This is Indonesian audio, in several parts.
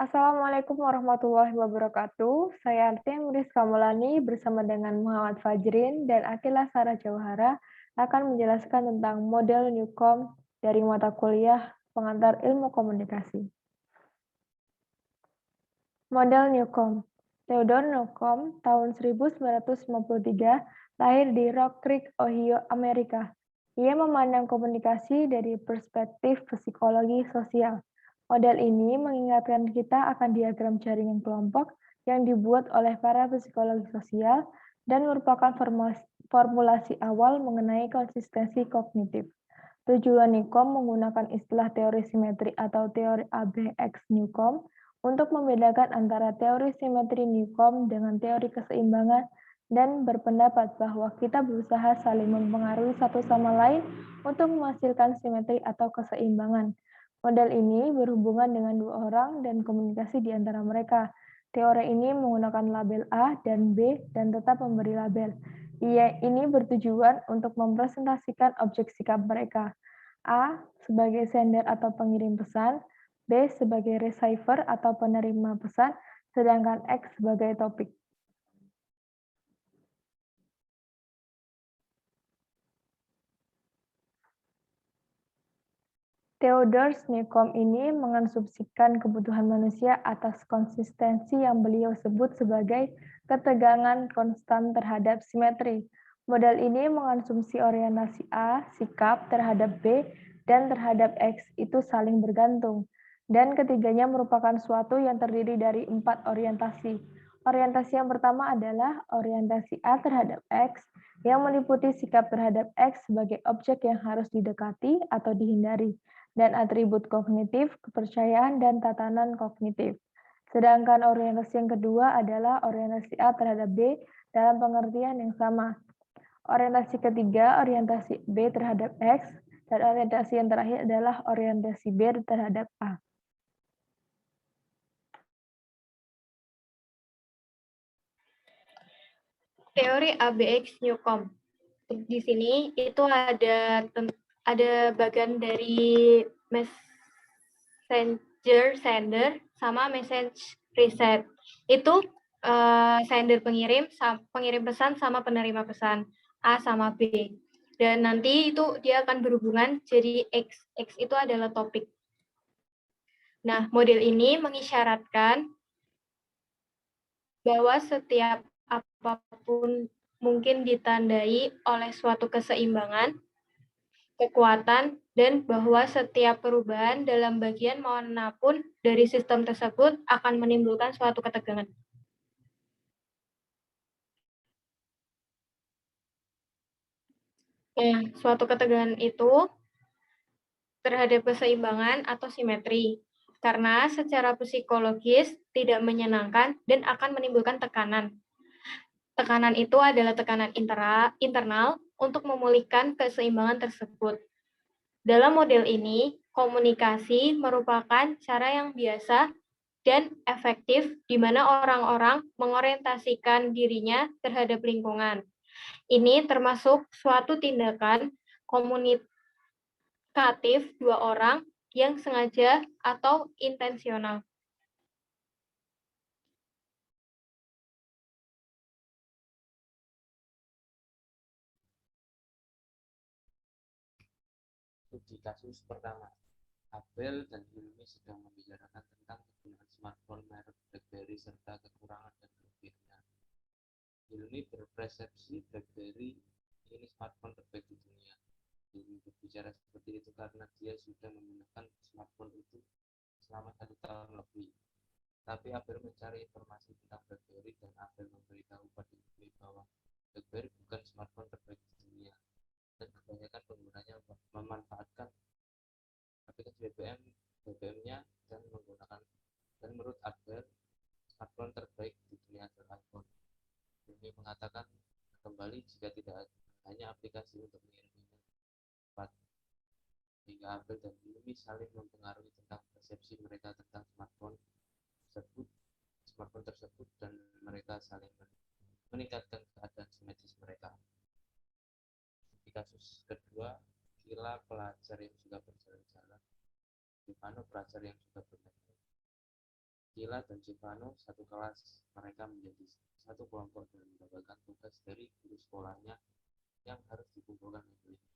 Assalamualaikum warahmatullahi wabarakatuh. Saya Artin Rizka Maulani bersama dengan Muhammad Fajrin dan Akila Sarah Jauhara akan menjelaskan tentang model Newcomb dari mata kuliah pengantar ilmu komunikasi. Model Newcomb. Theodore Newcomb tahun 1953 lahir di Rock Creek, Ohio, Amerika. Ia memandang komunikasi dari perspektif psikologi sosial. Model ini mengingatkan kita akan diagram jaringan kelompok yang dibuat oleh para psikologi sosial dan merupakan formulasi awal mengenai konsistensi kognitif. Tujuan Newcomb menggunakan istilah teori simetri atau teori ABX Newcomb untuk membedakan antara teori simetri Newcomb dengan teori keseimbangan dan berpendapat bahwa kita berusaha saling mempengaruhi satu sama lain untuk menghasilkan simetri atau keseimbangan. Model ini berhubungan dengan dua orang dan komunikasi di antara mereka. Teori ini menggunakan label A dan B dan tetap memberi label. Ini bertujuan untuk mempresentasikan objek sikap mereka. A sebagai sender atau pengirim pesan, B sebagai receiver atau penerima pesan, sedangkan X sebagai topik. Theodore Newcomb ini mengasumsikan kebutuhan manusia atas konsistensi yang beliau sebut sebagai ketegangan konstan terhadap simetri. Model ini mengasumsi orientasi A, sikap terhadap B, dan terhadap X itu saling bergantung. Dan ketiganya merupakan suatu yang terdiri dari 4 orientasi. Orientasi yang pertama adalah orientasi A terhadap X, yang meliputi sikap terhadap X sebagai objek yang harus didekati atau dihindari, dan atribut kognitif, kepercayaan, dan tatanan kognitif. Sedangkan orientasi yang kedua adalah orientasi A terhadap B dalam pengertian yang sama. Orientasi ketiga, orientasi B terhadap X, dan orientasi yang terakhir adalah orientasi B terhadap A. Teori ABX Newcomb. Di sini itu ada bagian dari messenger sender sama message receive. Itu sender pengirim pesan sama penerima pesan A sama B. Dan nanti itu dia akan berhubungan jadi X. X itu adalah topik. Nah, model ini mengisyaratkan bahwa setiap apapun mungkin ditandai oleh suatu keseimbangan, kekuatan, dan bahwa setiap perubahan dalam bagian manapun dari sistem tersebut akan menimbulkan suatu ketegangan. Suatu ketegangan itu terhadap keseimbangan atau simetri, karena secara psikologis tidak menyenangkan dan akan menimbulkan tekanan. Tekanan itu adalah tekanan internal untuk memulihkan keseimbangan tersebut. Dalam model ini, komunikasi merupakan cara yang biasa dan efektif di mana orang-orang mengorientasikan dirinya terhadap lingkungan. Ini termasuk suatu tindakan komunikatif dua orang yang sengaja atau intensional. Di kasus pertama, Abel dan Hilmi sedang membicarakan tentang kegunaan smartphone merek BlackBerry serta kekurangan dan kelebihannya. Hilmi berpersepsi BlackBerry ini smartphone terbaik di dunia. Hilmi berbicara seperti itu karena dia sudah menggunakan smartphone itu selama 1 tahun lebih. Tapi Abel mencari informasi tentang BlackBerry dan Abel memberitahu pada Hilmi bahwa BlackBerry bukan smartphone terbaik di dunia dan kebanyakan penggunanya memanfaatkan aplikasi BBM-nya dan menurut Abel smartphone terbaik di dunia adalah iPhone. Ini mengatakan kembali jika tidak hanya aplikasi untuk mengirim email cepat, sehingga Abel dan Hilmi saling mempengaruhi tentang persepsi mereka tentang smartphone tersebut dan mereka saling meningkatkan keadaan simetris mereka. Di kasus kedua, Kila pelajar yang sudah berjalan-jalan, di mana pelajar yang sudah bermain. Kila dan Stefano satu kelas. Mereka menjadi satu kelompok dan mendapatkan tugas dari guru sekolahnya yang harus dikumpulkan minggu ini.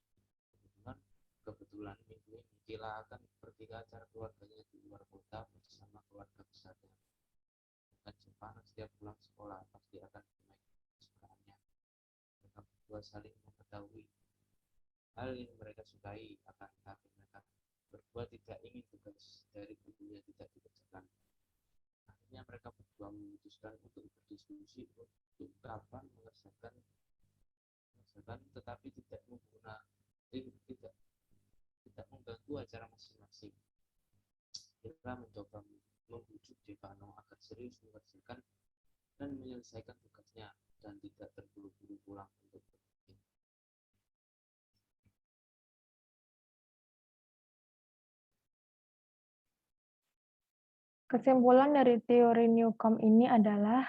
Kebetulan minggu ini Kila akan pergi ke acara keluarganya di luar kota bersama keluarga besarnya. Dan Stefano setiap pulang sekolah pasti akan memainkan kesukaannya. Mereka berdua saling mengetahui hal yang mereka sukai, akan tetapi mereka berdua tidak ingin tugas dari gurunya tidak dikerjakan. Akhirnya mereka berdua memutuskan untuk berdiskusi untuk kapan mengerjakan, tetapi tidak mengganggu acara masing-masing. Kita mencoba membujuk Stefano agar serius mengerjakan dan menyelesaikan tugasnya dan tidak terburu-buru pulang untuk bermain. Kesimpulan dari teori Newcomb ini adalah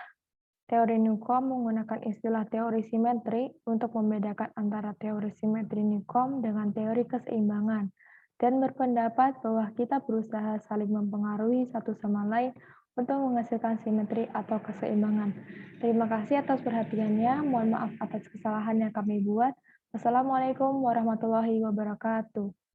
teori Newcomb menggunakan istilah teori simetri untuk membedakan antara teori simetri Newcomb dengan teori keseimbangan dan berpendapat bahwa kita berusaha saling mempengaruhi satu sama lain untuk menghasilkan simetri atau keseimbangan. Terima kasih atas perhatiannya. Mohon maaf atas kesalahan yang kami buat. Wassalamualaikum warahmatullahi wabarakatuh.